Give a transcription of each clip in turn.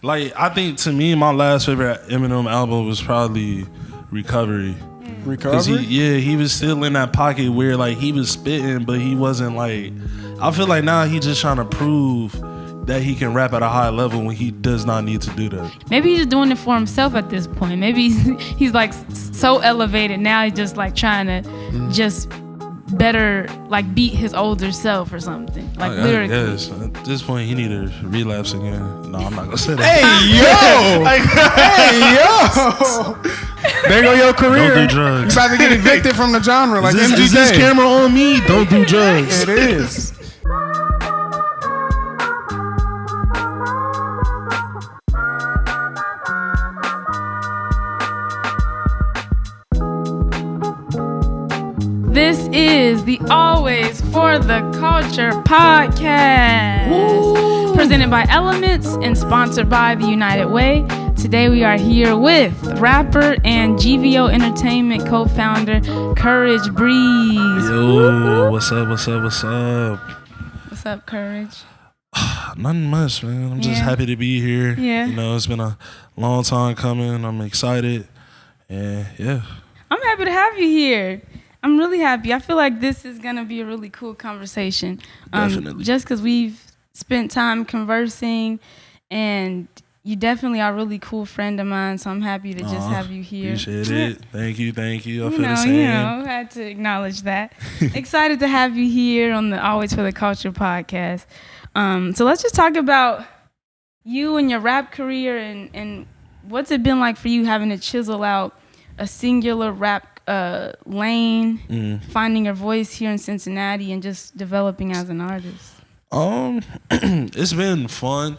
Like, I think to me, my last favorite Eminem album was probably Recovery. Cause he was still in that pocket where like he was spitting, but he wasn't like. I feel like now he just trying to prove that he can rap at a high level when he does not need to do that. Maybe he's just doing it for himself at this point. Maybe he's like so elevated now. He's just like trying to just better like beat his older self or something. Like lyrically. Yes. At this point, he need to relapse again. No, I'm not gonna say that. Hey yo! There go your career. Don't do drugs. You about to get evicted from the genre like MGK. Is this camera on me? Don't do drugs. It is. This is the Always for the Culture podcast. Woo. Presented by Elements and sponsored by the United Way. Today we are here with rapper and GVO Entertainment co-founder Courage Breeze. Yo, what's up, what's up, what's up? What's up, Courage? Nothing much, man. I'm just happy to be here. Yeah. You know, it's been a long time coming. I'm excited. And yeah. I'm happy to have you here. I'm really happy. I feel like this is going to be a really cool conversation. Definitely. Just because we've spent time conversing, and you definitely are a really cool friend of mine, so I'm happy to just have you here. Appreciate it. Thank you. I feel the same. I had to acknowledge that. Excited to have you here on the Always for the Culture podcast. So let's just talk about you and your rap career and what's it been like for you having to chisel out a singular rap lane, finding your voice here in Cincinnati and just developing as an artist? It's been fun.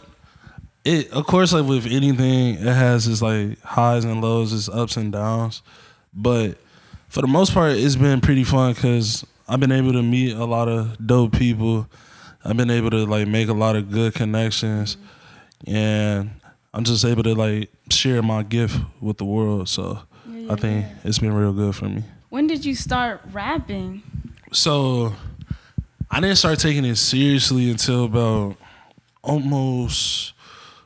Of course, like with anything, it has its like highs and lows, its ups and downs. But for the most part, it's been pretty fun because I've been able to meet a lot of dope people. I've been able to like make a lot of good connections, and I'm just able to like share my gift with the world. So I think it's been real good for me. When did you start rapping? So I didn't start taking it seriously until about almost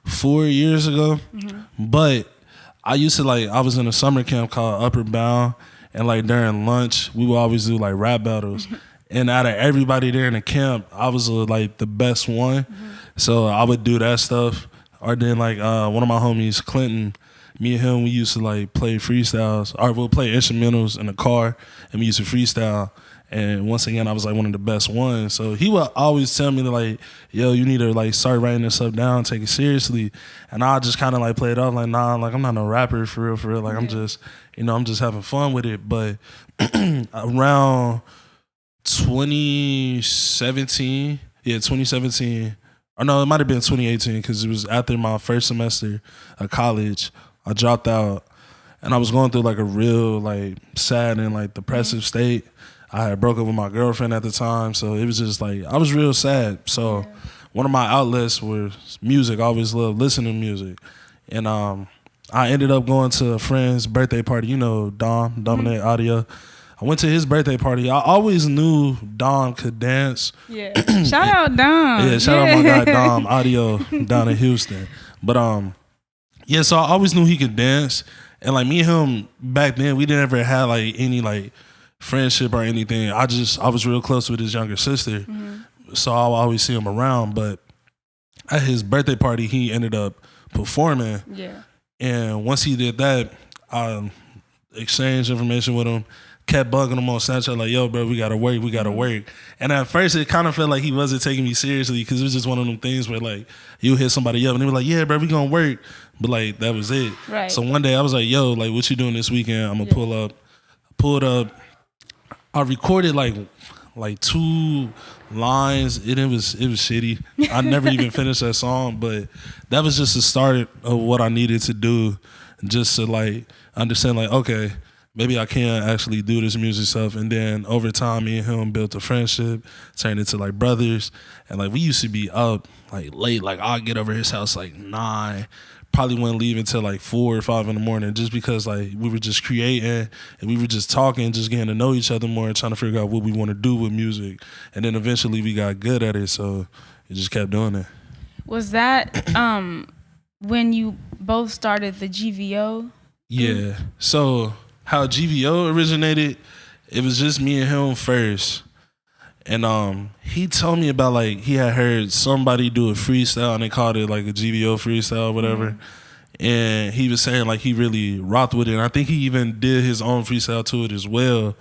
4 years ago. But I used to I was in a summer camp called Upper Bound, and like during lunch we would always do like rap battles. And out of everybody there in the camp, I was like the best one. So I would do that stuff. Or then like one of my homies, Clinton, me and him, we used to like play freestyles, or we'll play instrumentals in the car, and we used to freestyle. And once again, I was like one of the best ones. So he would always tell me like, yo, you need to like start writing this stuff down, take it seriously. And I just kind of like play it off like, nah, like I'm not no rapper for real. Like I'm just, I'm just having fun with it. But around 2017, or no, it might have been 2018 because it was after my first semester of college. I dropped out, and I was going through like a real like sad and like depressive state. I had broke up with my girlfriend at the time, so it was just like I was real sad. So one of my outlets was music. I always loved listening to music, and I ended up going to a friend's birthday party. You know, Dominic Audio. I went to his birthday party. I always knew Dom could dance. Yeah, shout out Dom. Yeah, shout out my guy Dom Audio down in Houston. But yeah, so I always knew he could dance. And like me and him back then, we didn't ever have like any like friendship or anything. I was real close with his younger sister. So I'll always see him around. But at his birthday party, he ended up performing. Yeah. And once he did that, I exchanged information with him, kept bugging him on Snapchat like, yo, bro, we gotta work. And at first it kind of felt like he wasn't taking me seriously because it was just one of them things where like you hit somebody up and they were like, yeah, bro, we gonna work. But like that was it. Right. So one day I was like, yo, like what you doing this weekend? I'm gonna pull up. Pulled up. I recorded like 2 lines. It was shitty. I never even finished that song, but that was just the start of what I needed to do, just to like understand like, okay, maybe I can actually do this music stuff. And then over time, me and him built a friendship, turned into like brothers. And like we used to be up like late. Like I'll get over his house like 9. Probably wouldn't leave until like 4 or 5 in the morning, just because like we were just creating and we were just talking, just getting to know each other more and trying to figure out what we want to do with music. And then eventually we got good at it, so we just kept doing it. Was that when you both started the GVO. Yeah. So how GVO originated, it was just me and him first. And he told me about like he had heard somebody do a freestyle and they called it like a GVO freestyle or whatever. And he was saying like he really rocked with it. And I think he even did his own freestyle to it as well.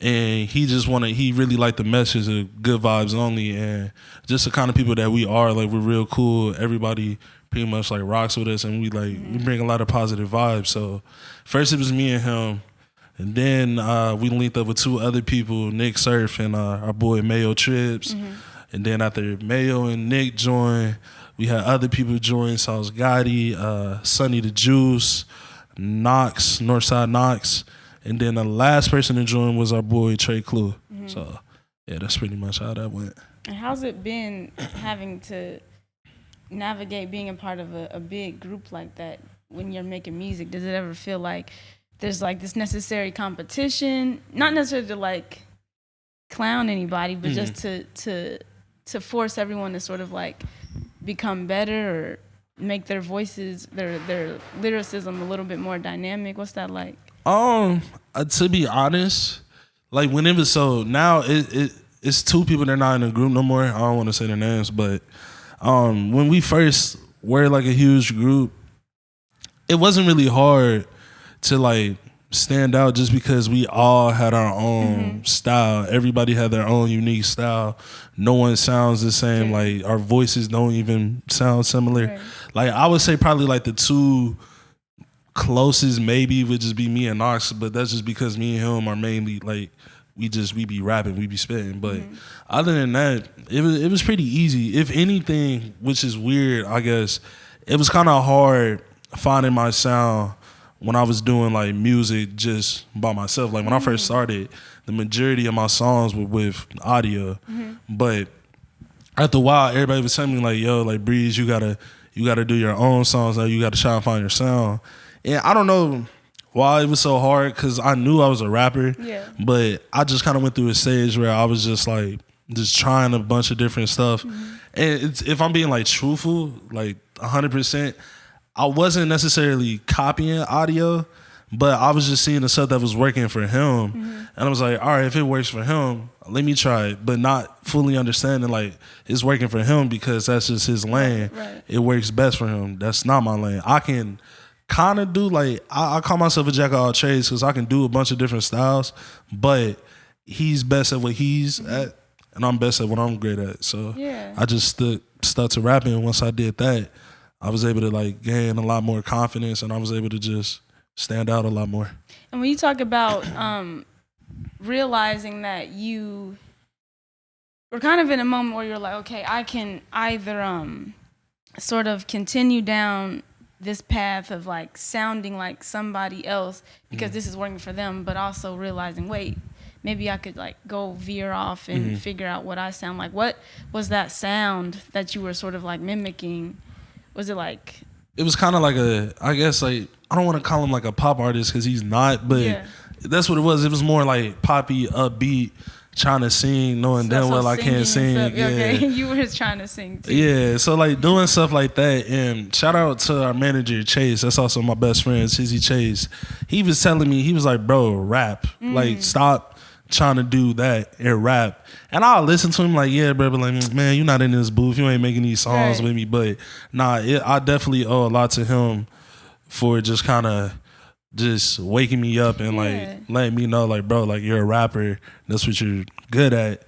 And he really liked the message of good vibes only, and just the kind of people that we are. Like, we're real cool. Everybody pretty much like rocks with us, and we bring a lot of positive vibes. So first it was me and him, and then we linked up with 2 other people, Nick Surf and our boy Mayo Trips. And then after Mayo and Nick joined, we had other people join, Sauce Gotti, Sonny the Juice, Knox, Northside Knox. And then the last person to join was our boy Trey Clue. So, yeah, that's pretty much how that went. And how's it been having to navigate being a part of a big group like that when you're making music? Does it ever feel like there's like this necessary competition? Not necessarily to like clown anybody, but just to force everyone to sort of like become better or make their voices, their lyricism a little bit more dynamic. What's that like? To be honest, like when it was now it's 2 people that are not in the group no more. I don't want to say their names, but when we first were like a huge group, it wasn't really hard to like stand out just because we all had our own style. Everybody had their own unique style. No one sounds the same. Like our voices don't even sound similar. Right. Like I would say probably like the 2 closest maybe would just be me and Knox, but that's just because me and him are mainly like we be rapping, we be spitting. But other than that, it was pretty easy. If anything, which is weird, I guess, it was kind of hard finding my sound when I was doing like music just by myself. Like when I first started, the majority of my songs were with audio. But after a while, everybody was telling me like, yo, like Breeze, you gotta do your own songs. Like you gotta try and find your sound. And I don't know why it was so hard, because I knew I was a rapper. Yeah. But I just kind of went through a stage where I was just like, just trying a bunch of different stuff. And if I'm being like truthful, like 100%, I wasn't necessarily copying audio, but I was just seeing the stuff that was working for him. And I was like, all right, if it works for him, let me try it. But not fully understanding like it's working for him because that's just his lane. Right. It works best for him. That's not my lane. I can kind of do like, I call myself a jack of all trades because I can do a bunch of different styles, but he's best at what he's at and I'm best at what I'm great at. So I just stuck to rapping, and once I did that, I was able to like gain a lot more confidence, and I was able to just stand out a lot more. And when you talk about realizing that you were kind of in a moment where you're like, okay, I can either sort of continue down this path of like sounding like somebody else because this is working for them, but also realizing, wait, maybe I could like go veer off and figure out what I sound like. What was that sound that you were sort of like mimicking? Was it like? It was kind of like I guess like, I don't want to call him like a pop artist because he's not, but that's what it was. It was more like poppy, upbeat, trying to sing, knowing damn well I can't sing. Okay, you were just trying to sing too. Yeah, so like doing stuff like that. And shout out to our manager, Chase. That's also my best friend, Chizzy Chase. He was telling me, he was like, bro, rap. Like, stop trying to do that and rap. And I'll listen to him like, yeah, bro, but like, man, you're not in this booth. You ain't making these songs with me. But nah, I definitely owe a lot to him for just kind of just waking me up and like letting me know like, bro, like you're a rapper. That's what you're good at.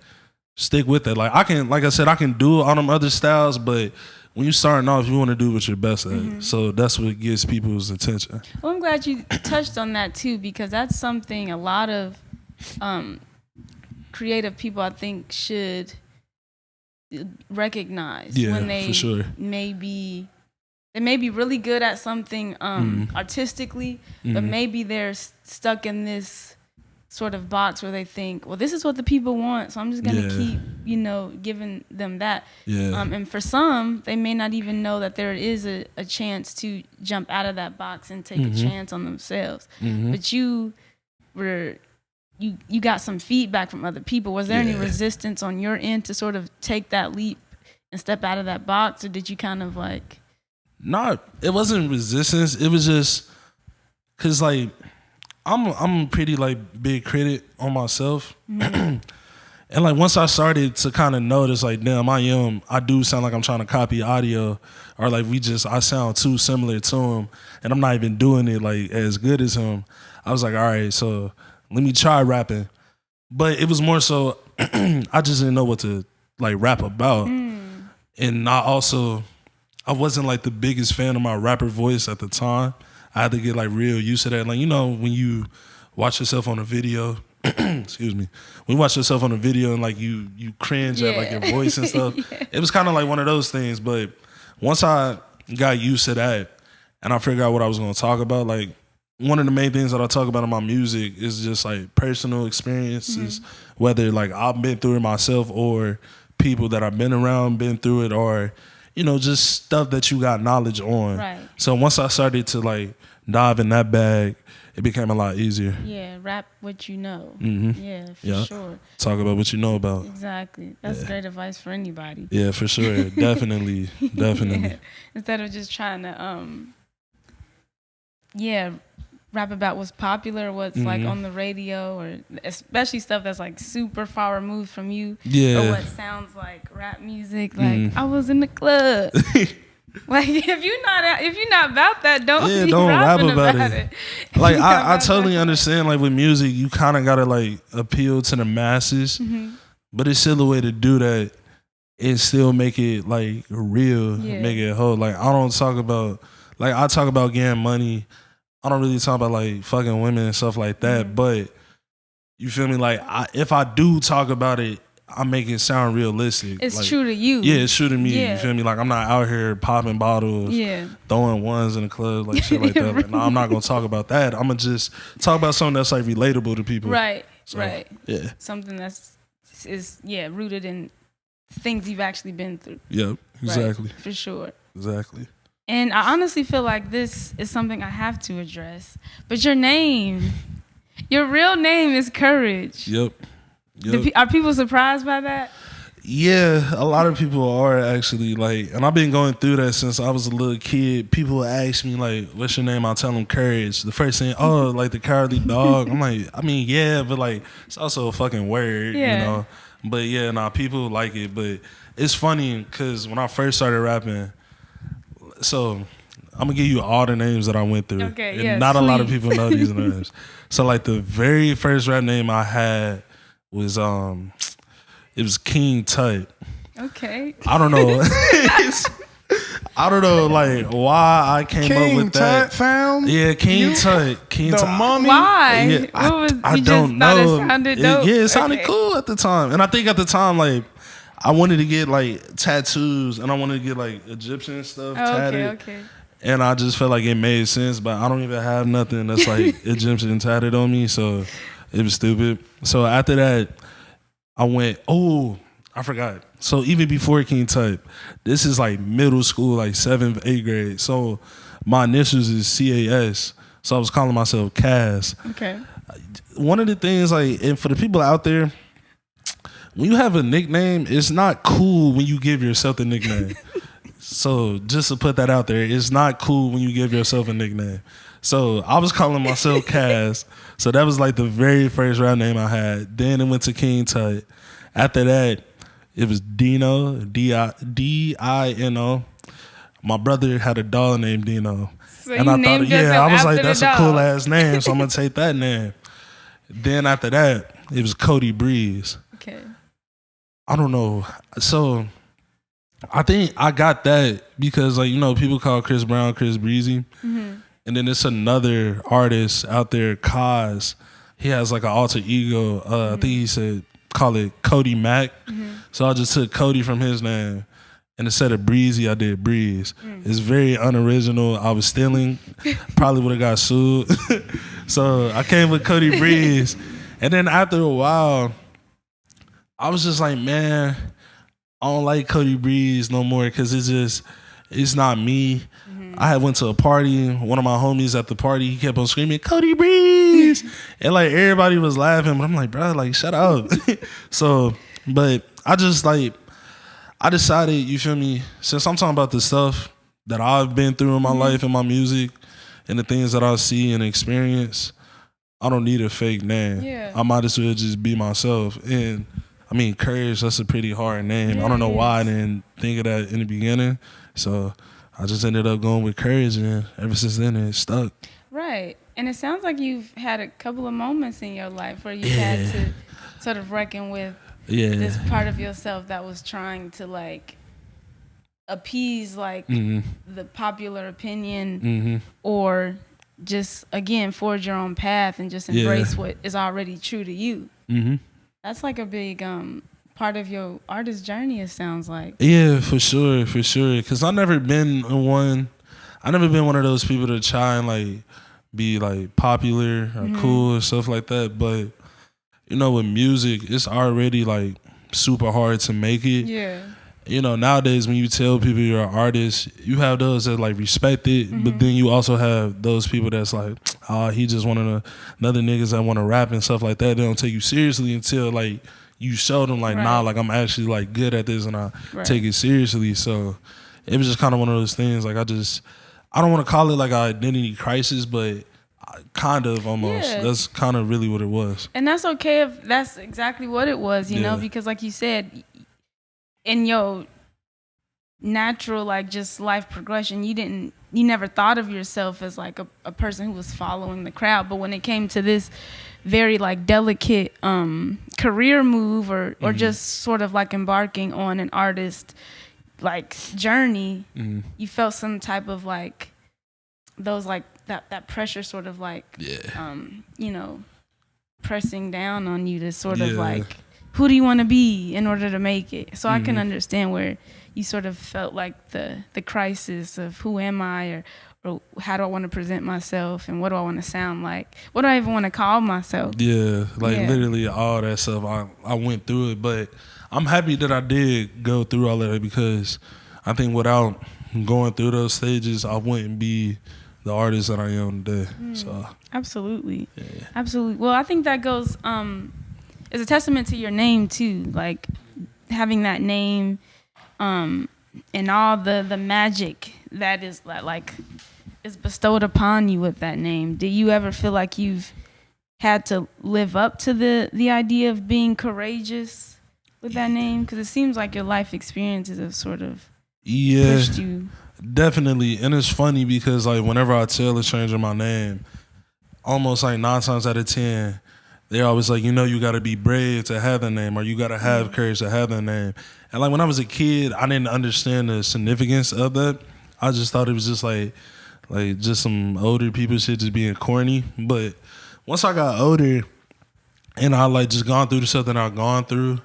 Stick with it. Like I said, I can do all them other styles, but when you're starting off, you want to do what you're best at. So that's what gets people's attention. Well, I'm glad you touched on that too, because that's something a lot of creative people I think should recognize when they for sure. They may be really good at something artistically, but maybe they're stuck in this sort of box where they think, well, this is what the people want, so I'm just going to keep, giving them that. And for some, they may not even know that there is a chance to jump out of that box and take a chance on themselves. But you got some feedback from other people. Was there any resistance on your end to sort of take that leap and step out of that box, or did you kind of like... It wasn't resistance. It was just cause like I'm pretty like big critic on myself. And like once I started to kind of notice like, damn, I do sound like I'm trying to copy audio, or like I sound too similar to him and I'm not even doing it like as good as him. I was like, all right, so let me try rapping. But it was more so I just didn't know what to like rap about. And I wasn't like the biggest fan of my rapper voice at the time. I had to get like real used to that. Like, you know, when you watch yourself on a video, excuse me, when you watch yourself on a video and like you cringe at like your voice and stuff, it was kind of like one of those things. But once I got used to that and I figured out what I was going to talk about, like one of the main things that I talk about in my music is just like personal experiences, whether like I've been through it myself or people that I've been around been through it, or you know, just stuff that you got knowledge on. Right. So once I started to like dive in that bag, it became a lot easier. Yeah, rap what you know. Yeah, for sure. Talk about what you know about. Exactly. That's great advice for anybody. Yeah, for sure. Definitely. Yeah. Instead of just trying to rap about what's popular, what's like on the radio, or especially stuff that's like super far removed from you. Yeah. Or what sounds like rap music. Like I was in the club. Like if you're not about that, don't rap about it. Like I totally understand. Like with music, you kind of gotta like appeal to the masses, but it's still a way to do that and still make it like real, make it whole. Like I talk about getting money. I don't really talk about like fucking women and stuff like that. But you feel me? Like if I do talk about it, I make it sound realistic. It's like, true to you. Yeah, it's true to me. Yeah. You feel me? Like I'm not out here popping bottles, throwing ones in the club, like shit like that. Like, no, I'm not gonna talk about that. I'm gonna just talk about something that's like relatable to people. Right. So, right. Yeah. Something that's rooted in things you've actually been through. Yep. Exactly. Right, for sure. Exactly. And I honestly feel like this is something I have to address. But your real name is Courage. Yep. Are people surprised by that? Yeah, a lot of people are actually like, and I've been going through that since I was a little kid. People ask me like, "What's your name?" I tell them Courage. The first thing, oh, like the cowardly dog. I'm like, I mean, yeah, but like it's also a fucking word, you know. But yeah, people like it. But it's funny because when I first started rapping, so I'm gonna give you all the names that I went through. Okay, and not a lot of people know these names. So like the very first rap name I had was it was King Tut. Okay. I don't know. I don't know like why I came up with that. Tut found? Yeah, King Tut. King Tut. Mummy? Why? Yeah, I don't know. It sounded dope. It sounded cool at the time. And I think at the time like I wanted to get like tattoos and I wanted to get like Egyptian stuff tatted. Okay. And I just felt like it made sense, but I don't even have nothing that's like Egyptian tatted on me, so it was stupid. So after that, I went, I forgot. So even before King Tut, this is like middle school, like 7th, 8th grade. So my initials is CAS. So I was calling myself Cass. Okay. One of the things, like, and for the people out there, when you have a nickname, it's not cool when you give yourself the nickname. So just to put that out there, it's not cool when you give yourself a nickname. So I was calling myself Cass. So that was like the very first rap name I had. Then it went to King Tut. After that, it was Dino, D-I-N-O. My brother had a dog named Dino. So and I thought, I was like, that's a cool ass name, so I'm gonna take that name. Then after that, it was Cody Breeze. Okay. I don't know. So I think I got that because, like, you know, people call Chris Brown Chris Breezy. Mm-hmm. And then there's another artist out there, Kaz. He has like an alter ego. I think he said, call it Cody Mack. Mm-hmm. So I just took Cody from his name. And instead of Breezy, I did Breeze. It's very unoriginal. I was stealing. Probably would have got sued. So I came with Cody Breeze. And then after a while, I was just like, man, I don't like Cody Breeze no more because it's not me. I had went to a party. One of my homies at the party, he kept on screaming, Cody Breeze. And like everybody was laughing. But I'm like, bro, like shut up. So, but I just like, I decided, you feel me, since I'm talking about this stuff that I've been through in my life and my music and the things that I see and experience, I don't need a fake name. Yeah. I might as well just be myself. And I mean, Courage, that's a pretty hard name. Yeah, I don't know it why I is. didn't think of that in the beginning. So I just ended up going with Courage, and ever since then it stuck. Right. And it sounds like you've had a couple of moments in your life where you've had to sort of reckon with this part of yourself that was trying to like appease like the popular opinion or just again forge your own path and just embrace what is already true to you. That's like a big part of your artist journey, it sounds like. Yeah, for sure. Because I've never been one of those people to try and like be like popular or cool or stuff like that. But you know, with music, it's already like super hard to make it. Yeah. You know, nowadays when you tell people you're an artist, you have those that like respect it, but then you also have those people that's like, oh, he just one of the another niggas that want to rap and stuff like that. They don't take you seriously until like you show them like, nah, like I'm actually like good at this and I take it seriously. So it was just kind of one of those things. Like I don't want to call it like an identity crisis, but kind of almost. Yeah. That's kind of really what it was. And that's okay if that's exactly what it was, you know, because like you said, in your natural like just life progression, you never thought of yourself as like a person who was following the crowd. But when it came to this very like delicate career move or just sort of like embarking on an artist like journey, you felt some type of like those like that pressure sort of like you know, pressing down on you to sort of like, who do you want to be in order to make it? So I can understand where you sort of felt like the crisis of who am I or how do I want to present myself and what do I want to sound like? What do I even want to call myself? Yeah, like literally all that stuff. I went through it, but I'm happy that I did go through all of that because I think without going through those stages, I wouldn't be the artist that I am today. So Absolutely. Absolutely. Well, I think that goes is a testament to your name too, like having that name and all the magic that is like is bestowed upon you with that name. Do you ever feel like you've had to live up to the idea of being courageous with that name? Because it seems like your life experiences have sort of pushed you. Definitely. And it's funny because like whenever I tell a stranger my name, almost like 9 times out of 10, they're always like, you know, you got to be brave to have that name, or you got to have courage to have that name. And like when I was a kid, I didn't understand the significance of that. I just thought it was just like just some older people shit just being corny. But once I got older and I like just gone through the stuff that I've gone through,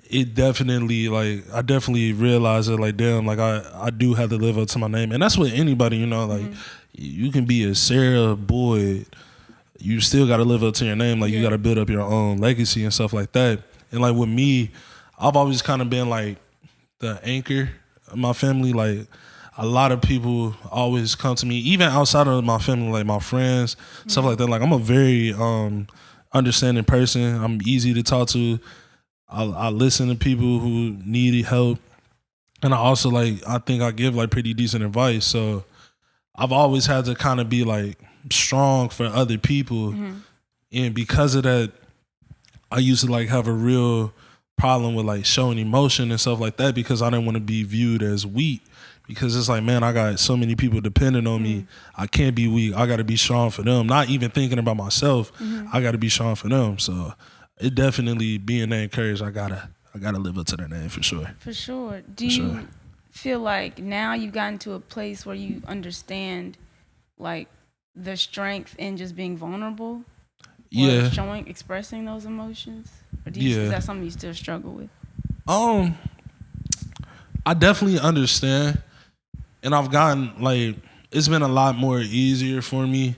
it definitely like I definitely realized that like damn, like I do have to live up to my name. And that's with anybody, you know, like you can be a Sarah Boyd, you still got to live up to your name. Like you got to build up your own legacy and stuff like that. And like with me, I've always kind of been like the anchor of my family. Like a lot of people always come to me, even outside of my family, like my friends, stuff like that. Like I'm a very understanding person. I'm easy to talk to. I listen to people who need help. And I also I think I give like pretty decent advice. So I've always had to kind of be like strong for other people. And because of that, I used to like have a real problem with like showing emotion and stuff like that because I didn't want to be viewed as weak. Because it's like, man, I got so many people depending on me. I can't be weak. I got to be strong for them. Not even thinking about myself. I got to be strong for them. So it definitely being that encouraged, I gotta live up to that name for sure. For sure. Do you feel like now you've gotten to a place where you understand like the strength in just being vulnerable? Or expressing those emotions? Or is that something you still struggle with? I definitely understand. And I've gotten it's been a lot more easier for me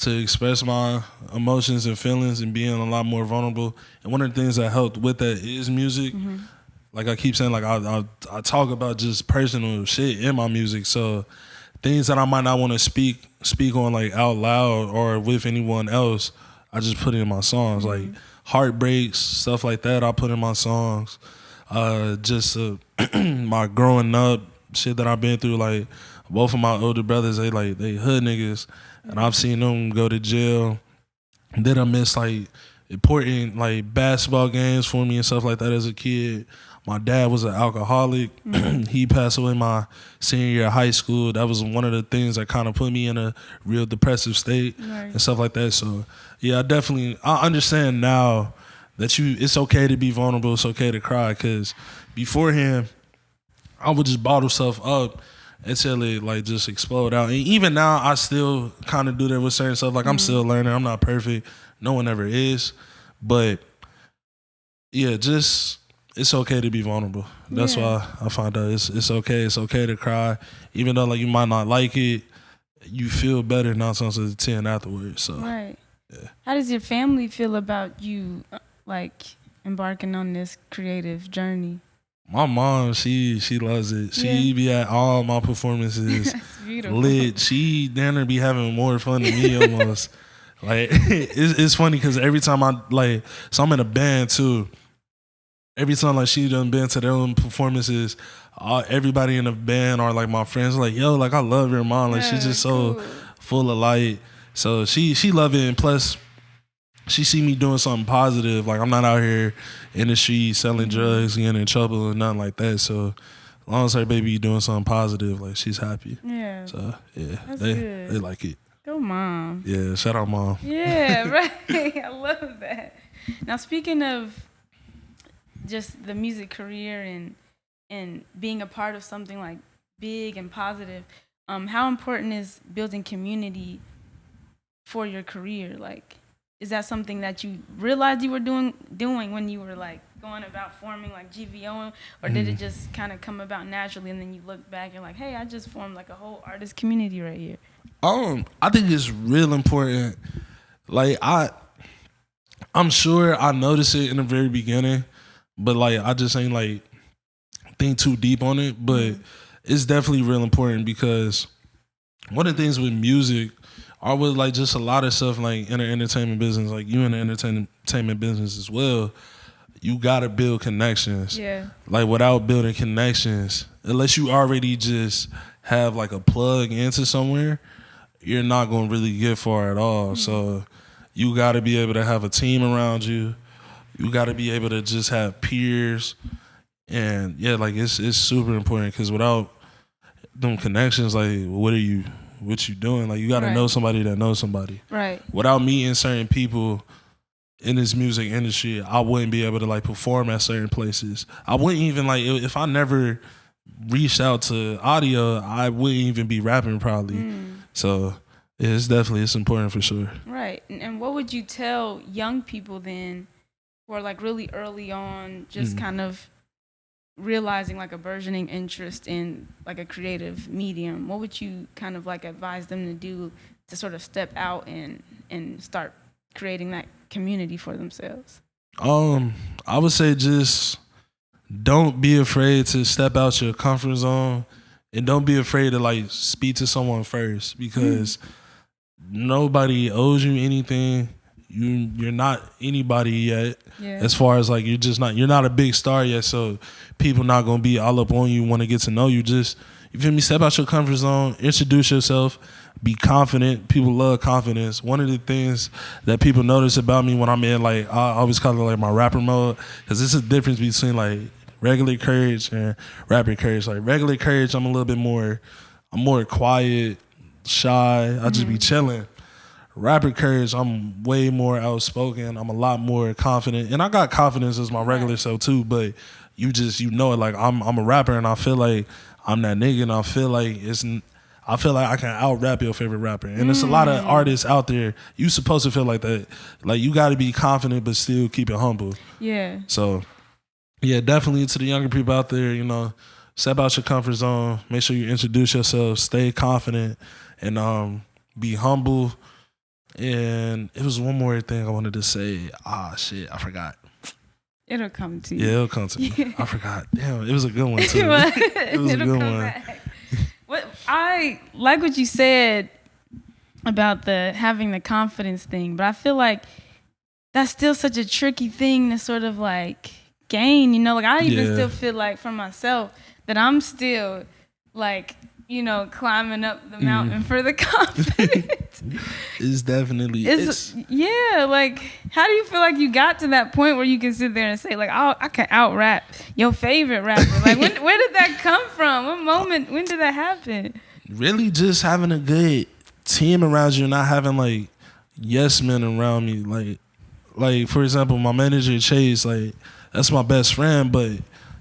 to express my emotions and feelings and being a lot more vulnerable. And one of the things that helped with that is music. Like I keep saying, like I talk about just personal shit in my music. So things that I might not want to speak on like out loud or with anyone else, I just put it in my songs. Like heartbreaks, stuff like that, I put in my songs. Just my growing up shit that I've been through. Like both of my older brothers, they hood niggas, and I've seen them go to jail. Then I missed like important like basketball games for me and stuff like that as a kid. My dad was an alcoholic. He passed away my senior year of high school. That was one of the things that kind of put me in a real depressive state and stuff like that. So yeah, I understand now that it's okay to be vulnerable. It's okay to cry, because beforehand I would just bottle stuff up until it like just explode out. And even now I still kind of do that with certain stuff. Like I'm still learning. I'm not perfect. No one ever is. But yeah, just it's okay to be vulnerable. That's why I find out it's okay. It's okay to cry. Even though like you might not like it, you feel better 9 times out of 10 afterwards. So right. Yeah. How does your family feel about you like embarking on this creative journey? My mom, she loves it. She be at all my performances. That's beautiful. Lit. She down there be having more fun than me almost. Like it's funny because every time so I'm in a band too. Every time like she done been to their own performances, everybody in the band are like my friends. Like, yo, like I love your mom. Like she's just so full of light. So she love it, and plus she see me doing something positive. Like I'm not out here in the street selling drugs, getting in trouble or nothing like that. So as long as her baby doing something positive, like she's happy. Yeah. So yeah, they like it. Go mom. Yeah, shout out mom. Yeah, right. I love that. Now speaking of just the music career and being a part of something like big and positive, how important is building community for your career? Like, is that something that you realized you were doing when you were like going about forming like GVO, or did it just kind of come about naturally and then you look back and like, hey, I just formed like a whole artist community right here? I think it's real important. Like I'm sure I noticed it in the very beginning, but like I just ain't like think too deep on it. But it's definitely real important, because one of the things with music, or with like just a lot of stuff like in the entertainment business, like you in the entertainment business as well, you gotta build connections. Yeah. Like without building connections, unless you already just have like a plug into somewhere, you're not gonna really get far at all. So you gotta be able to have a team around you. You gotta be able to just have peers. And yeah, like it's super important, because without them connections, like what you doing? Like you gotta know somebody that knows somebody. Right. Without meeting certain people in this music industry, I wouldn't be able to like perform at certain places. I wouldn't even like, if I never reached out to audio, I wouldn't even be rapping probably. So yeah, it's important for sure. Right. And what would you tell young people then who are like really early on, just kind of realizing like a burgeoning interest in like a creative medium? What would you kind of like advise them to do to sort of step out and start creating that community for themselves? I would say just don't be afraid to step out your comfort zone, and don't be afraid to like speak to someone first, because nobody owes you anything. You're not anybody yet. Yeah. As far as like you're not a big star yet, so people not gonna be all up on you, want to get to know you. Just, you feel me, step out your comfort zone, introduce yourself, be confident. People love confidence. One of the things that people notice about me when I'm in, like, I always call it like my rapper mode, because there's a difference between like regular courage and rapper courage. Like regular courage, I'm more quiet, shy. I just be chilling. Rapper courage, I'm way more outspoken. I'm a lot more confident, and I got confidence as my regular self too. But you know it. Like I'm a rapper, and I feel like I'm that nigga, and I feel like I can out rap your favorite rapper. And there's a lot of artists out there. You supposed to feel like that. Like you got to be confident, but still keep it humble. Yeah. So yeah, definitely to the younger people out there, you know, step out your comfort zone. Make sure you introduce yourself. Stay confident, and be humble. And it was one more thing I wanted to say. Shit, I forgot. It'll come to you. Yeah, it'll come to me. I forgot. Damn, it was a good one too. It was a good one. Back. What I like what you said about having the confidence thing, but I feel like that's still such a tricky thing to sort of like gain. You know, like I even still feel like for myself that I'm still like, you know, climbing up the mountain for the confidence. It's definitely yeah, like how do you feel like you got to that point where you can sit there and say like, oh, I can out rap your favorite rapper? Like where did that come from? What moment, when did that happen? really just having a good team around you, not having like yes men around me. Like for example, my manager Chase, like that's my best friend, but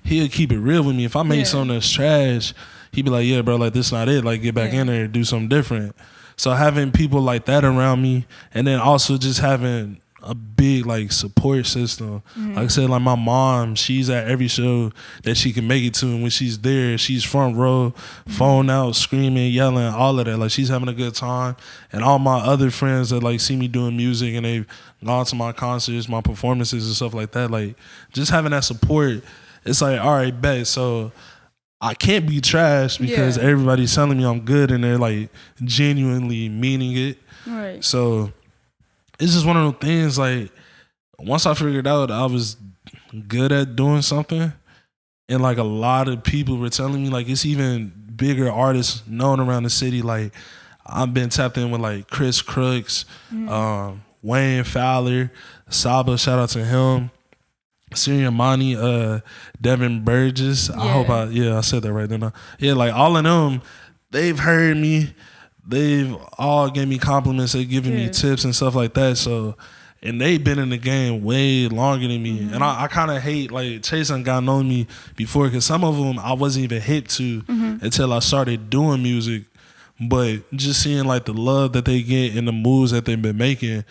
he'll keep it real with me. If I make something that's trash, he'd be like, yeah, bro, like this not it. Like get back in there and do something different. So having people like that around me, and then also just having a big like support system. Like I said, like my mom, she's at every show that she can make it to, and when she's there, she's front row, phone out, screaming, yelling, all of that. Like she's having a good time. And all my other friends that like see me doing music and they've gone to my concerts, my performances and stuff like that, like just having that support, it's like, all right, bet. So I can't be trash because everybody's telling me I'm good and they're like genuinely meaning it. Right. So it's just one of those things, like once I figured out I was good at doing something, and like a lot of people were telling me, like it's even bigger artists known around the city. Like I've been tapped in with like Chris Crooks, Wayne Fowler, Saba, shout out to him. Siriamani, Devin Burgess. I hope I said that right then. Yeah, like all of them, they've heard me. They've all gave me compliments. They've given me tips and stuff like that. So, and they've been in the game way longer than me. And I kind of hate, like, Chase and got known me before, because some of them I wasn't even hip to until I started doing music. But just seeing, like, the love that they get and the moves that they've been making,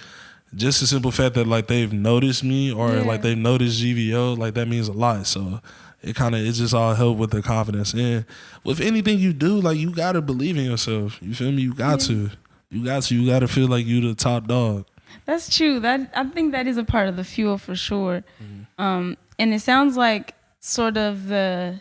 just the simple fact that like they've noticed me or like they've noticed GVO, like that means a lot. So it just all helped with the confidence. And with anything you do, like you gotta believe in yourself. You feel me? You got to. You gotta feel like you the top dog. That's true. I think that is a part of the fuel for sure. And it sounds like sort of the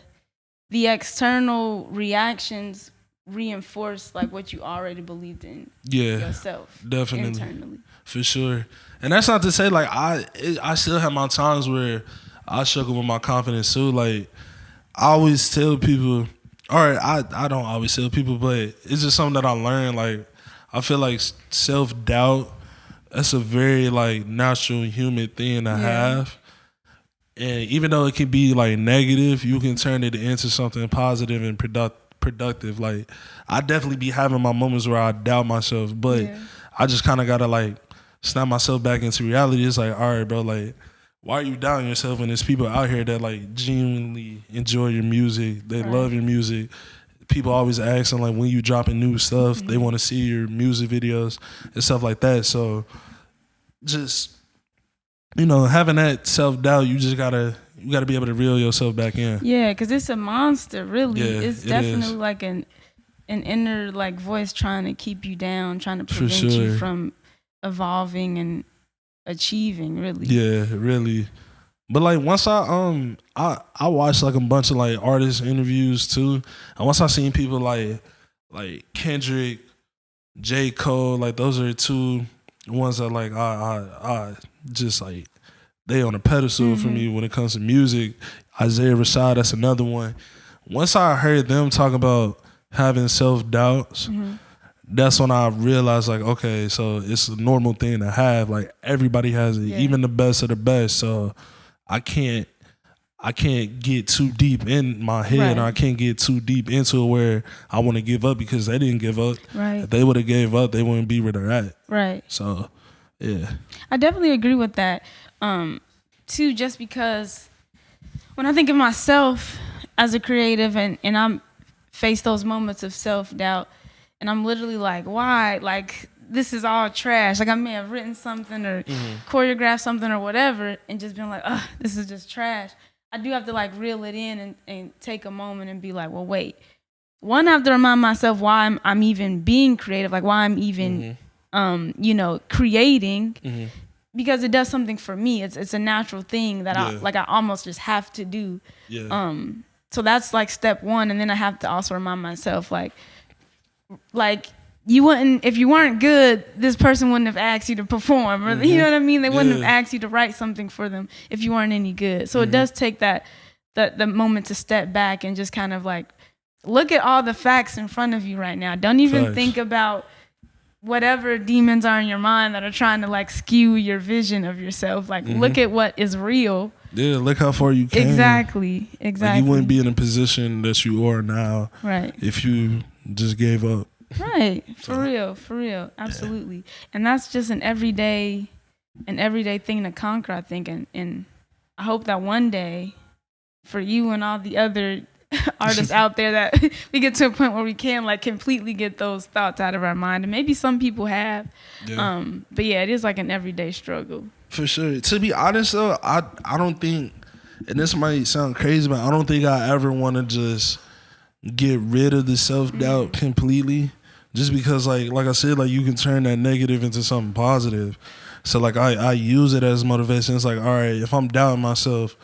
external reactions reinforce like what you already believed in yourself. Definitely. Internally. For sure. And that's not to say like I still have my times where I struggle with my confidence too. Like I always tell people, or I don't always tell people, but it's just something that I learned. Like I feel like self-doubt, that's a very like natural human thing to have. And even though it can be like negative, you can turn it into something positive and productive. Like I definitely be having my moments where I doubt myself, but I just kind of gotta like snap myself back into reality. It's like, all right, bro, like why are you doubting yourself when there's people out here that like genuinely enjoy your music, they love your music. People always asking like when you dropping new stuff, they want to see your music videos and stuff like that. So just, you know, having that self-doubt, you gotta be able to reel yourself back in. Yeah, because it's a monster, really. It's definitely like an inner like voice trying to keep you down, trying to prevent you from evolving and achieving, really. Yeah, really. But like once I watched like a bunch of like artist interviews too, and once I seen people like Kendrick, J. Cole, like those are two ones that like I just like they on a pedestal for me when it comes to music. Isaiah Rashad, that's another one. Once I heard them talk about having self-doubts, that's when I realized like, okay, so it's a normal thing to have. Like everybody has it, even the best of the best. So I can't get too deep in my head, or I can't get too deep into it where I want to give up, because they didn't give up. Right. If they would have gave up, they wouldn't be where they're at. Right. So, yeah. I definitely agree with that. Too, just because when I think of myself as a creative and I'm face those moments of self-doubt, and I'm literally like, why? Like, this is all trash. Like, I may have written something or choreographed something or whatever and just been like, ugh, this is just trash. I do have to, like, reel it in and take a moment and be like, well, wait. One, I have to remind myself why I'm even being creative, like why I'm even, creating, because it does something for me. It's a natural thing that I almost just have to do. Yeah. So that's, like, step one. And then I have to also remind myself, like you wouldn't, if you weren't good, this person wouldn't have asked you to perform, or you know what I mean? They wouldn't have asked you to write something for them if you weren't any good. So it does take the moment to step back and just kind of like look at all the facts in front of you right now. Don't even think about whatever demons are in your mind that are trying to like skew your vision of yourself. Like, look at what is real. Yeah, look how far you came. Exactly. Like, you wouldn't be in a position that you are now, right, if you just gave up. Right. For real. Absolutely. And that's just an everyday thing to conquer, I think. And I hope that one day for you and all the other artists out there that we get to a point where we can like completely get those thoughts out of our mind. And maybe some people have. Yeah. But yeah, it is like an everyday struggle. For sure. To be honest though, I don't think, and this might sound crazy, but I don't think I ever want to just get rid of the self-doubt completely. Just because like I said, like you can turn that negative into something positive. So like I use it as motivation. It's like, all right, if I'm doubting myself,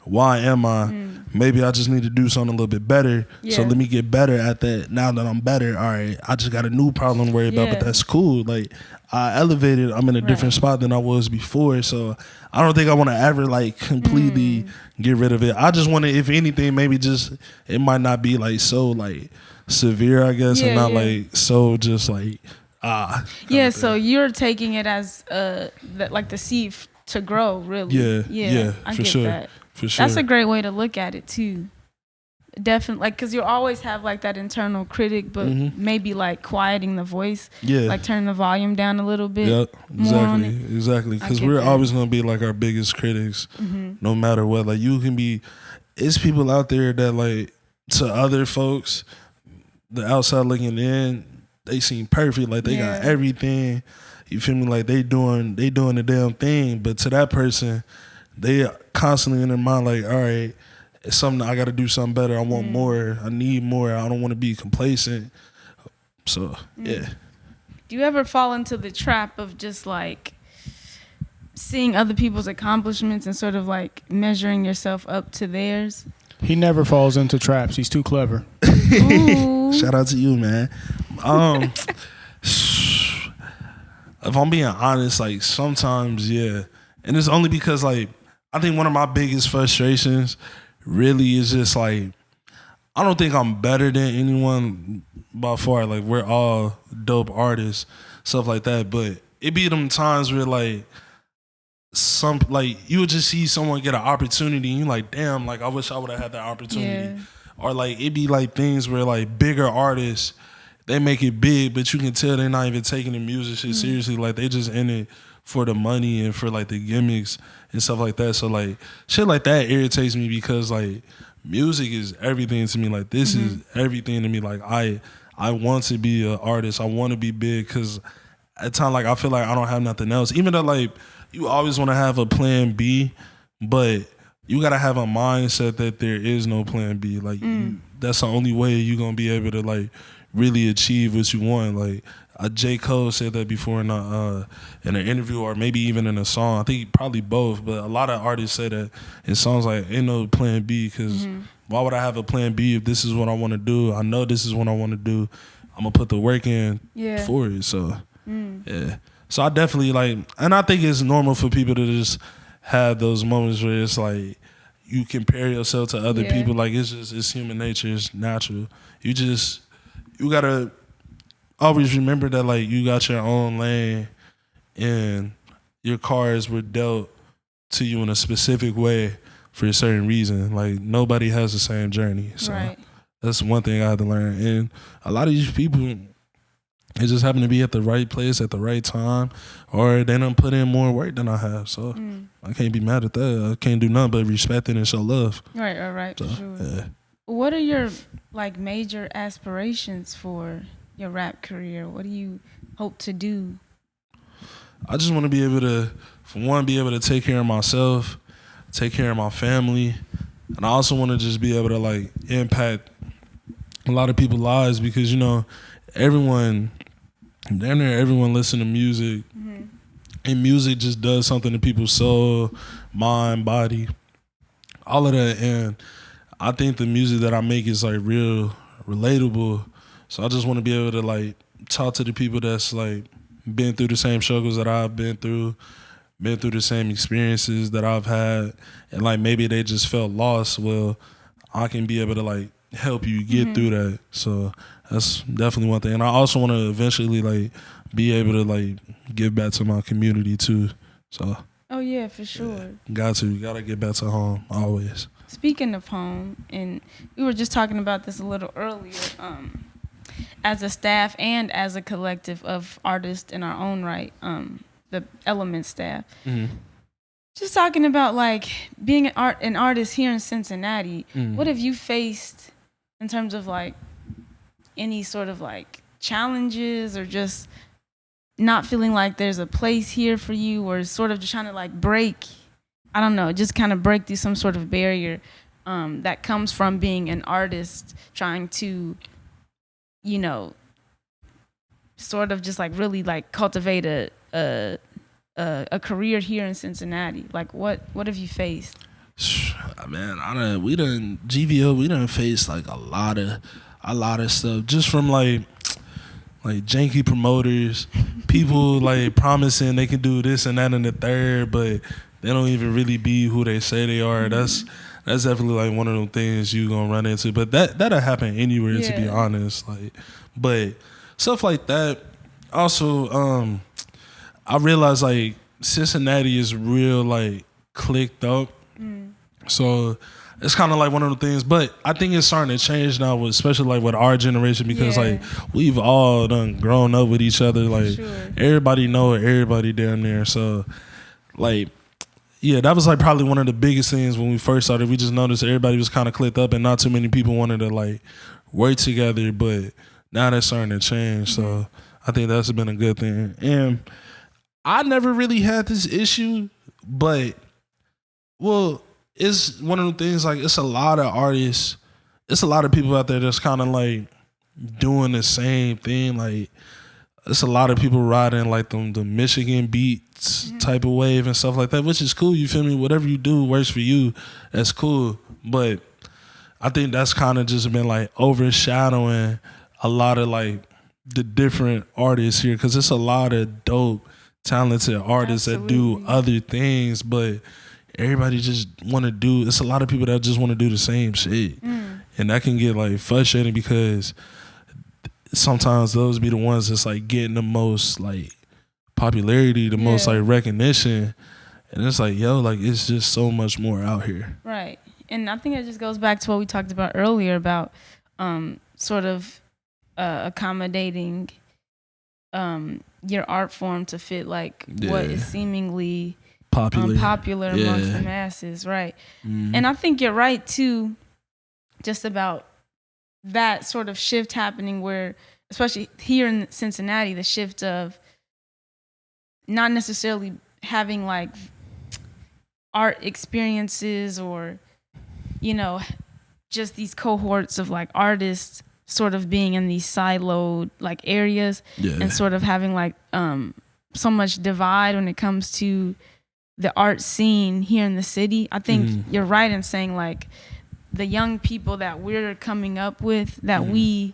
why am I? Maybe I just need to do something a little bit better. Yeah. So let me get better at that. Now that I'm better, all right, I just got a new problem to worry about, but that's cool. Like I elevated, I'm in a different spot than I was before. So I don't think I want to ever like completely get rid of it. I just want to, if anything, maybe just, it might not be like so like severe, I guess, and not like so just like, so you're taking it as like the seed to grow, really. Yeah, I get that. For sure. That's a great way to look at it too. Definitely, like, because you always have like that internal critic, but maybe like quieting the voice, like turning the volume down a little bit. Yeah, exactly. Because we're always gonna be like our biggest critics, no matter what. Like you can be, it's people out there that like to other folks, the outside looking in, they seem perfect, like they got everything. You feel me? Like they doing the damn thing, but to that person, they constantly in their mind like, all right, it's something, I got to do something better. I want more. I need more. I don't want to be complacent. So, yeah. Do you ever fall into the trap of just like seeing other people's accomplishments and sort of like measuring yourself up to theirs? He never falls into traps. He's too clever. Shout out to you, man. If I'm being honest, like sometimes, yeah. And it's only because like, I think one of my biggest frustrations really is just like, I don't think I'm better than anyone by far. Like we're all dope artists, stuff like that. But it be them times where like you would just see someone get an opportunity and you're like, damn, like I wish I would have had that opportunity. Yeah. Or like it be like things where like bigger artists, they make it big, but you can tell they're not even taking the music shit seriously. Like they just in it for the money and for like the gimmicks and stuff like that. So like shit like that irritates me because like music is everything to me. Like this is everything to me. Like I want to be an artist. I want to be big because at times like I feel like I don't have nothing else. Even though like you always want to have a plan B, but you gotta have a mindset that there is no plan B. Like that's the only way you're gonna be able to like really achieve what you want. Like J. Cole said that before in an interview or maybe even in a song. I think probably both, but a lot of artists say that in songs like ain't no plan B because why would I have a plan B if this is what I want to do? I know this is what I want to do. I'm gonna put the work in for it. So yeah. So I definitely like, and I think it's normal for people to just have those moments where it's like you compare yourself to other people. Like it's human nature. It's natural. You gotta always remember that like you got your own lane and your cards were dealt to you in a specific way for a certain reason. Like nobody has the same journey. So that's one thing I had to learn. And a lot of these people, they just happen to be at the right place at the right time, or they done put in more work than I have. So I can't be mad at that. I can't do nothing but respect it and show love. Right. So, sure. Yeah. What are your like major aspirations for your rap career? What do you hope to do? I just want to be able to, for one, be able to take care of myself, take care of my family, and I also want to just be able to like impact a lot of people's lives because you know everyone listen to music, and music just does something to people's soul, mind, body, all of that. And I think the music that I make is like real relatable. So I just want to be able to like talk to the people that's like been through the same struggles that I've been through the same experiences that I've had, and like maybe they just felt lost. Well, I can be able to like help you get through that. So that's definitely one thing. And I also want to eventually like be able to like give back to my community too. So Oh yeah, for sure. gotta get back to home always. Speaking of home, and we were just talking about this a little earlier, as a staff and as a collective of artists in our own right, the Element staff. Just talking about like being an artist here in Cincinnati. What have you faced in terms of like any sort of like challenges, or just not feeling like there's a place here for you, or sort of just trying to like break, I don't know, just kind of break through some sort of barrier that comes from being an artist, trying to, you know, sort of just like really like cultivate a career here in Cincinnati? Like what have you faced? Man, GVO, we done faced like a lot of stuff just from like janky promoters, people like promising they can do this and that and the third, but they don't even really be who they say they are. That's definitely like one of those things you gonna run into. But that'll happen anywhere, to be honest. Like, but stuff like that. Also, I realized like Cincinnati is real like clicked up. So it's kind of like one of the things, but I think it's starting to change now, especially like with our generation, because like we've all done grown up with each other. Like everybody know everybody down there. So like, yeah, that was like probably one of the biggest things when we first started. We just noticed everybody was kind of clicked up and not too many people wanted to like work together. But now that's starting to change. So I think that's been a good thing. And I never really had this issue, but it's one of the things, like it's a lot of artists, it's a lot of people out there that's kind of like doing the same thing. Like it's a lot of people riding like the Michigan beats type of wave and stuff like that, which is cool. You feel me? Whatever you do works for you. That's cool. But I think that's kind of just been like overshadowing a lot of like the different artists here, because it's a lot of dope, talented artists that do other things, but everybody just want to do, it's a lot of people that just want to do the same shit. And that can get like frustrating, because sometimes those be the ones that's like getting the most like popularity, the most like recognition. And it's like, yo, like it's just so much more out here. Right. And I think it just goes back to what we talked about earlier about sort of accommodating your art form to fit like what is seemingly popular amongst the masses, right? And I think you're right too, just about that sort of shift happening, where especially here in Cincinnati, the shift of not necessarily having like art experiences, or you know, just these cohorts of like artists sort of being in these siloed like areas, and sort of having like so much divide when it comes to the art scene here in the city. I think you're right in saying like the young people that we're coming up with, that we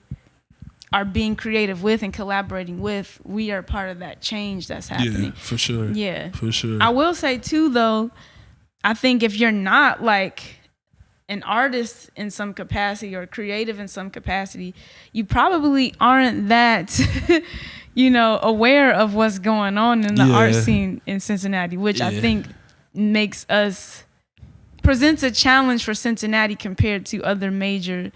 are being creative with and collaborating with, we are part of that change that's happening. Yeah, for sure. Yeah. For sure. I will say too though, I think if you're not like an artist in some capacity or creative in some capacity, you probably aren't that you know, aware of what's going on in the art scene in Cincinnati, which I think presents a challenge for Cincinnati compared to other major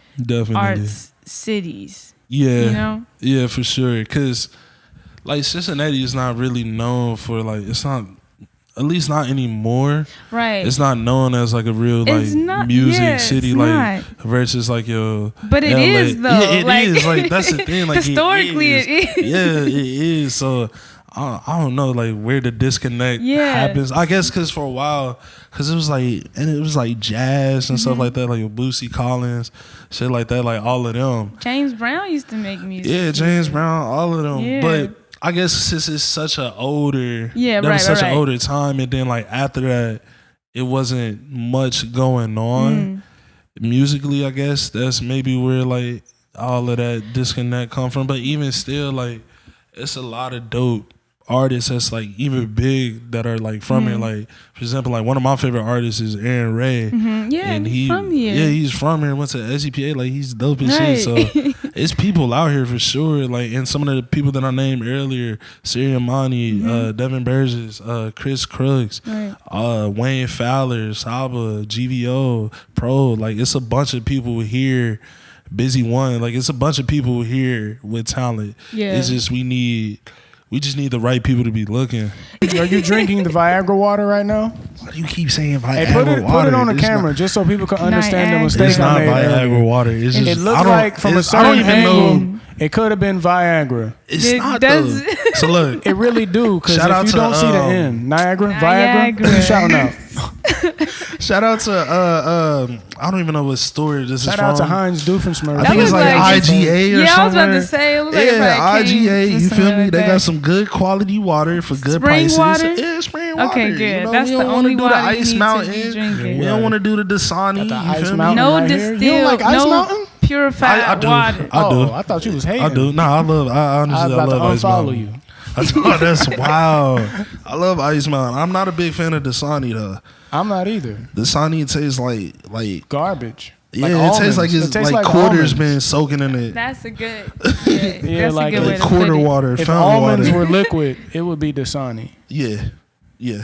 arts cities. Yeah. You know? Yeah, for sure. Because like Cincinnati is not really known for like, it's not, at least not anymore. Right. It's not known as like a real like music city, like versus like your. But it LA. is though. Yeah, it is. Like that's the thing. Like historically, it is. Yeah, it is. So I don't know like where the disconnect happens. I guess because for a while, because it was like jazz and stuff like that, like Boosie Collins, shit like that, like all of them. James Brown used to make music. Yeah, James Brown, all of them. Yeah. But I guess since it's such an older, an older time, and then like after that, it wasn't much going on musically. I guess that's maybe where like all of that disconnect come from. But even still, like it's a lot of dope artists that's like even big that are like from here. Like for example, like one of my favorite artists is Aaron Ray. Yeah, and he's from here. Yeah, he's from here. Went to SEPA. Like he's dope and shit. So it's people out here for sure. Like and some of the people that I named earlier, Siriamani, Devin Burgess, Chris Crooks, Wayne Fowler, Saba, GVO, Pro. Like it's a bunch of people here. Busy One. Like it's a bunch of people here with talent. Yeah. It's just we just need the right people to be looking. Are you drinking the Viagra water right now? Why do you keep saying Viagra Hey, water? put it on the It's camera not, just so people can understand the mistake it's not I made Viagra earlier. water. It's just It looks I don't- like from a it's- I don't certain even angle, know. it could have been Viagra. It's It not does- though. So look, It really do, because Shout out if you to, don't see the end, Niagara, Viagra, Niagara. you shouting out. shout out to I don't even know what store this Shout is out from. to Heinz Doofenshmirtz. I think it's looked like like- IGA or Yeah, I was about to somewhere. say, it looked like Yeah, it came IGA. from You feel somewhere me? like They that. got some good quality water for good Spring prices. water? Yeah, spring water. Okay, You good. know, That's we the don't wanna only do water the you Ice need to Mountain. be drinking. We don't want to do the Dasani. The You Ice feel me? Mountain. No right here. distilled, You don't like Ice no Mountain? purified I do. water. I do. I thought you was hating. I do. No, I love. I I was honestly, about I love to Ice unfollow Mountain. you. I thought that's wild. I love Ice Mountain. I'm not a big fan of Dasani though. I'm not either. Dasani tastes like Garbage. yeah, Like it tastes like almonds. it's It tastes like like quarters almonds. been soaking in it. That's a good. Yeah, that's like a good way Like to quarter put it. water, If fountain almonds water. were liquid, it would be Dasani. Yeah, yeah.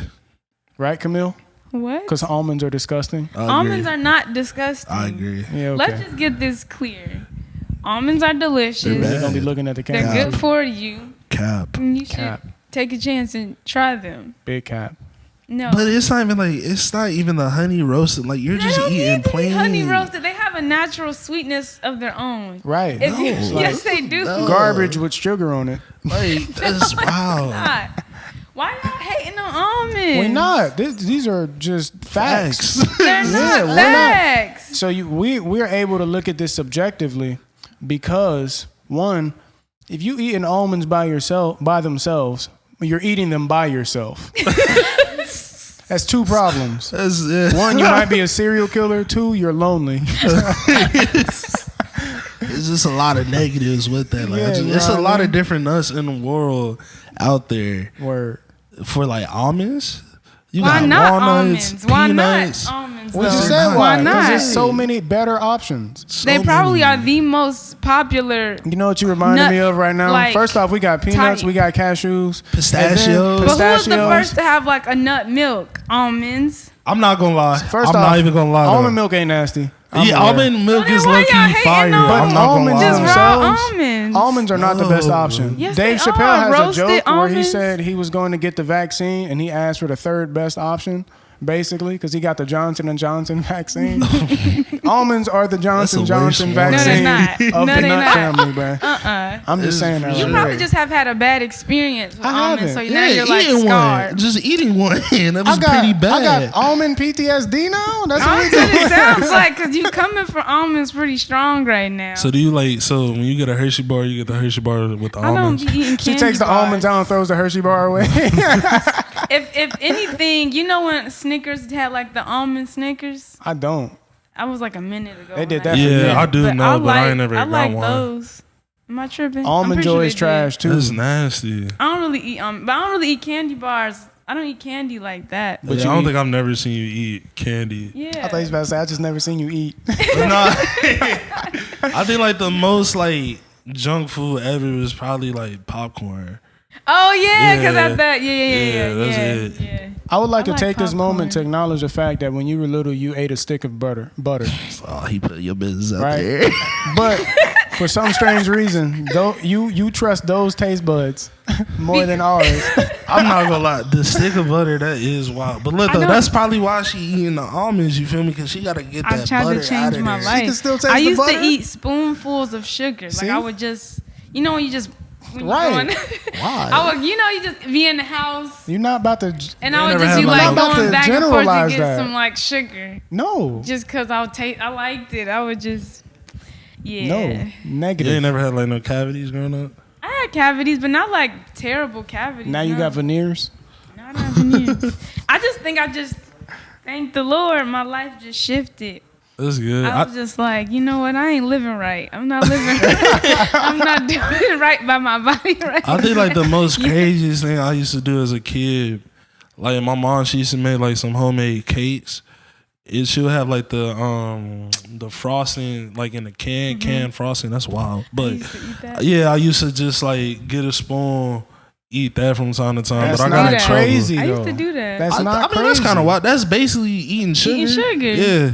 Right, Camille? What? Because almonds are disgusting. I Almonds agree. are not disgusting. I agree. Yeah, okay. Let's just get this clear. Almonds are delicious. They're They're bad. going to be looking at the They're camera. good for you. Cap. And you should Cap. take a chance and try them. Big cap. No. But it's not even the honey roasted. Like you're They just don't eating need to be plain honey roasted. They have a natural sweetness of their own. Right. If you- No. yes, they do. No. Garbage with sugar on it. Like that's wild. Not. Why y'all hating on almonds? We're not. These are just facts. They're Yeah, not we're not. facts. So we're able to look at this subjectively because, one, if you eating almonds by themselves, you're eating them by yourself. That's two problems. That's, One, you might be a serial killer. Two, you're lonely. It's just a lot of negatives with that. Like, Yeah, you it's know a what I lot mean? of different nuts in the world out there Word. for like almonds. You Why got not walnuts, almonds? Why peanuts. not almonds? We though? just Why said why. not? Because there's so many better options. So They probably many. are the most popular. You know what you reminded Nut- me of right now? like, First off, we got peanuts, type. we got cashews, Pistachios. and then But who was the pistachios. first to have like a nut milk? Almonds. I'm not gonna lie. First I'm off, not even gonna lie. almond though. milk ain't nasty. Yeah, I'm aware. almond milk Well, is then low why y'all key hating fire. on But I'm not gonna almonds lie. Just themselves- raw almonds. Almonds are not the best No. option. Yes, Dave they Chappelle are. has Roasted a joke where he almonds. said he was going to get the vaccine and he asked for the third best option, basically, because he got the Johnson & Johnson vaccine. Almonds are the Johnson That's the worst Johnson one. No, vaccine they're not. of No, the they're nut not. family, bro. I'm just It's saying that. for You right probably there. just have had a bad experience with I almonds, haven't. so now you're like eating scarred. one. Just eating one. That I was pretty got bad. almond PTSD now. That's what we That's what doing. it sounds like, because you coming for almonds pretty strong right now. So do you like? So when you get a Hershey bar, you get the Hershey bar with the I don't almonds. be eating She candy takes the bars. almonds out and throws the Hershey bar away. If anything, you know when Snickers had like the almond Snickers? I don't. I was like a minute ago. They did when that I for did me. Yeah, I do know, but I ain't never I got like one. those. Am I tripping? I'm Almond pretty Joy sure is they trash did. too. That's nasty. I don't really eat but I don't really eat candy bars. I don't eat candy like that. But Yeah, you I don't eat- think I've never seen you eat candy. Yeah. I thought you was about to say, I just never seen you eat. But nah, I think like the most like junk food ever was probably like popcorn. Oh yeah, because Yeah. I thought yeah, that's yeah. it. Yeah. I would like I to like take this moment to popcorn. acknowledge the fact that when you were little, you ate a stick of butter. Oh, he put your business out Right. there. But for some strange reason, though you trust those taste buds more than ours. I'm not gonna lie, the stick of butter that is wild. But look I though, know. that's probably why she eating the almonds. You feel me? Because she gotta get I that tried butter to out change of my there. life. can still taste I the used butter? to eat spoonfuls of sugar. Like See? I would just, you know, when you just when you Right. going- Why? I would, you know, you just be in the house You're not about to. and You I would never just had be like like a- Not about going to back and forth to generalize get that. some like sugar, No. just because I liked it. I would just, yeah. No. You Negative. ain't never had like no cavities growing up? I had cavities, but not like terrible cavities. Now you no. got veneers. Not on veneers. I just think thank the Lord, my life just shifted. That's good. I was just like, you know what? I ain't living right. I'm not living right. I'm not doing right by my body right I think like the most craziest thing I used to do as a kid, like my mom, she used to make like some homemade cakes. She would have like the frosting like in the can frosting. That's wild. But used to eat that. yeah, I used to just like get a spoon, eat that from time to time. That's but I got in not trouble. crazy. I used to though. do that. That's not I mean, crazy. that's kind of wild. That's basically eating sugar. Eating sugar. Yeah.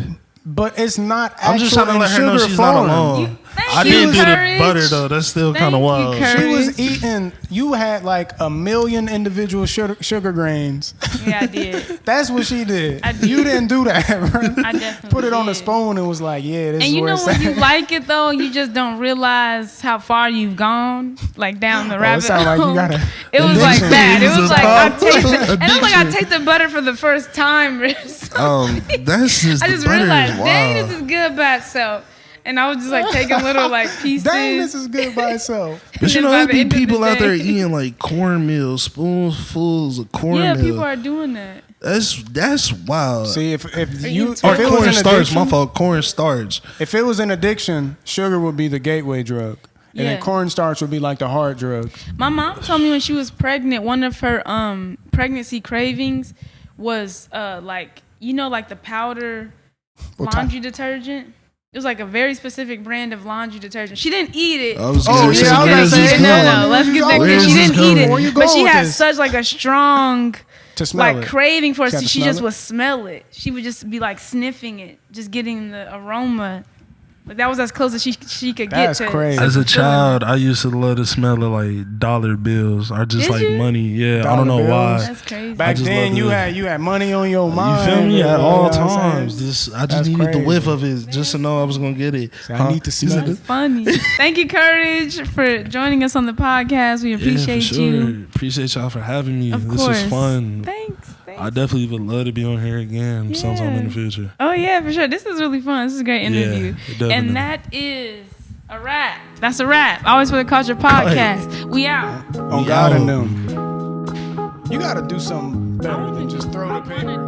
But it's not actual I'm just trying to let her know sugar she's form. not alone. I didn't do the butter though. That's still kind of wild. She was eating. You had like 1 million individual sugar grains. Yeah, I did. That's what she did. I did. You didn't do that, bro. I definitely Put it on a did. spoon and was like, yeah, this And is you where know it's when at. you like it though, you just don't realize how far you've gone, like down the rabbit it sound like hole. you got a It was like addiction. that. It It's was a like I problem. tasted, and it was like I Addiction. tasted butter for the first time. Or something. That's just I the just butter realized, is dang, wild. this is good by itself. And I was just like taking little like pieces. Dang, this is good by itself. But you And know, by there the be end of the people out there day- eating like cornmeal, spoonfuls of cornmeal. Yeah, people are doing that. That's wild. See, if you you if Or it was corn an starch, addiction, my fault. Corn starch. if it was an addiction, sugar would be the gateway drug, and Yeah. then cornstarch would be like the hard drug. My mom told me when she was pregnant, one of her pregnancy cravings was like like the powder What type? laundry detergent. It was like a very specific brand of laundry detergent. She didn't eat it. I was Oh, gonna yeah, say, I was where gonna is say, this no, going? No, let's get that Where because is she this didn't eat going? Where you it. But going she with had this? such like a strong To smell like it. craving for it. She had So to she smell just it? would smell it. She would just be like sniffing it, just getting the aroma. Like that was as close as she could That's get to. crazy. As a fulfilling child, I used to love the smell of like dollar bills or just Did like you? money. Yeah, I Dollar don't know bills? why. That's crazy. Back just then, love you it. had money on your mind. You feel me? At you know all what I'm saying? times. I just That's needed the crazy. whiff of it just to know I was gonna get it. I need to smell That's it. funny. Thank you, Courage, for joining us on the podcast. We appreciate yeah, for sure. you. Appreciate y'all for having me. Of This course. was fun. Thanks. I definitely would love to be on here again sometime in the future. Oh yeah, for sure. This is really fun. This is a great interview. definitely. And that is a wrap. That's a wrap. Always for the Culture podcast. We out. On We God and out. them. You got to do something better than just throw the paper.